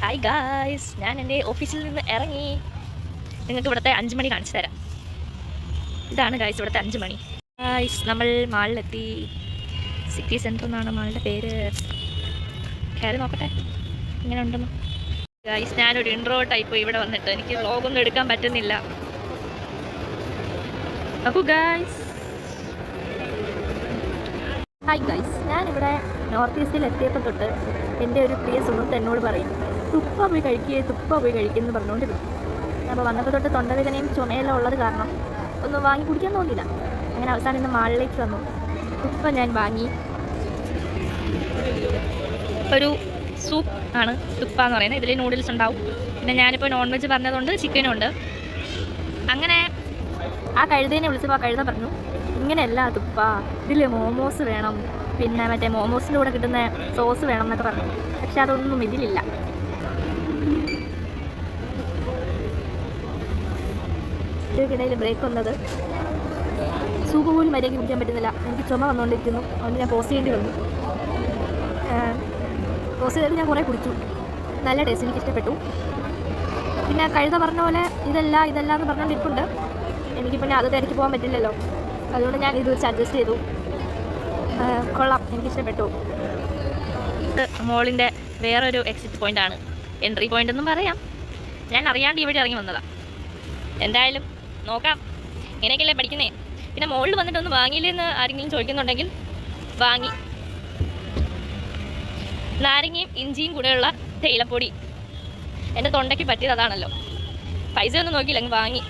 Hi guys, ഞാൻ എൻ്റെ ഓഫീസിൽ നിന്ന് ഇറങ്ങി. നിങ്ങൾക്ക് ഇവിടുത്തെ 5 മണി കാണിച്ചു തരാം. ഇതാണ് ഗായ്സ് ഇവിടുത്തെ 5 മണി. ഗായ്സ്, നമ്മൾ മാളിലെത്തി. സിറ്റി സെൻറ്റർ എന്നാണ് മാളിൻ്റെ പേര്. കയറി നോക്കട്ടെ ഇങ്ങനെ ഉണ്ടെന്ന്. ഗായ്സ്, ഞാനൊരു ഇൻട്രോ ടൈപ്പ് ഇവിടെ വന്നിട്ട് എനിക്ക് വ്ളോഗൊന്നും എടുക്കാൻ പറ്റുന്നില്ല. നോക്കൂ ഗായ്സ്. ഹായ് ഗായ്സ്, ഞാനിവിടെ നോർത്ത് ഈസ്റ്റിൽ എത്തിയപ്പോൾ തൊട്ട് എൻ്റെ ഒരു പ്രിയ സുഹൃത്ത് എന്നോട് പറയും, തുപ്പ പോയി കഴിക്കുമെന്ന് പറഞ്ഞുകൊണ്ടിരുന്നു. അപ്പോൾ വന്നപ്പോൾ തൊട്ട് തൊണ്ടവേദനയും ചുമയെല്ലാം ഉള്ളത് കാരണം ഒന്നും വാങ്ങി കുടിക്കാൻ തോന്നിയില്ല. അങ്ങനെ അവസാനം ഇന്ന് മാളിലേക്ക് വന്നു. തുപ്പ ഞാൻ വാങ്ങി. ഒരു സൂപ്പ് ആണ് തുപ്പ എന്ന് പറയുന്നത്. ഇതിൽ നൂഡിൽസ് ഉണ്ടാവും. പിന്നെ ഞാനിപ്പോൾ നോൺ വെജ് പറഞ്ഞതുകൊണ്ട് ചിക്കനും ഉണ്ട്. അങ്ങനെ ആ കഴുതേനെ വിളിച്ചപ്പോൾ ആ കഴുത പറഞ്ഞു, ഇങ്ങനെയല്ല തുപ്പ, ഇതിൽ മോമോസ് വേണം, പിന്നെ മറ്റേ മോമോസിൻ്റെ കൂടെ കിട്ടുന്ന സോസ് വേണം എന്നൊക്കെ പറഞ്ഞു. പക്ഷെ അതൊന്നും ഇതിലില്ല. ഇതിനിടയിൽ ബ്രേക്ക് വന്നത്. സൂപ്പ് പോലും മര്യാദയ്ക്ക് കുടിക്കാൻ പറ്റുന്നില്ല. എനിക്ക് ചുമ വന്നുകൊണ്ടിരിക്കുന്നു. അതുകൊണ്ട് ഞാൻ പോസ്റ്റ് ചെയ്യേണ്ടി വന്നു. പോസ്റ്റ് ചെയ്തിട്ട് ഞാൻ കുറേ കുടിച്ചു. നല്ല ടേസ്റ്റ്, എനിക്ക് ഇഷ്ടപ്പെട്ടു. പിന്നെ കഴുത പറഞ്ഞ പോലെ ഇതല്ല എന്ന് പറഞ്ഞുകൊണ്ടിരിപ്പുണ്ട്. എനിക്ക് പിന്നെ അത് തിരക്കി പോകാൻ പറ്റില്ലല്ലോ. അതുകൊണ്ട് ഞാൻ ഇത് വെച്ച് അഡ്ജസ്റ്റ് ചെയ്തു. കൊള്ളാം, എനിക്കിഷ്ടപ്പെട്ടു. മോളിൻ്റെ വേറൊരു എക്സിറ്റ് പോയിൻ്റാണ്, എൻട്രി പോയിൻ്റ് എന്നും പറയാം. ഞാൻ അറിയാണ്ട് ഇവിടെ ഇറങ്ങി വന്നതാണ്. എന്തായാലും നോക്കാം, ഇങ്ങനെയൊക്കെയല്ലേ പഠിക്കുന്നേ. പിന്നെ മോളിൽ വന്നിട്ടൊന്ന് വാങ്ങിയില്ലെന്ന് ആരെങ്കിലും ചോദിക്കുന്നുണ്ടെങ്കിൽ വാങ്ങി. നാരങ്ങയും ഇഞ്ചിയും കൂടെയുള്ള തേയിലപ്പൊടി എൻ്റെ തൊണ്ടയ്ക്ക് പറ്റിയത് അതാണല്ലോ. പൈസ ഒന്നും നോക്കിയില്ല, അങ്ങ് വാങ്ങി.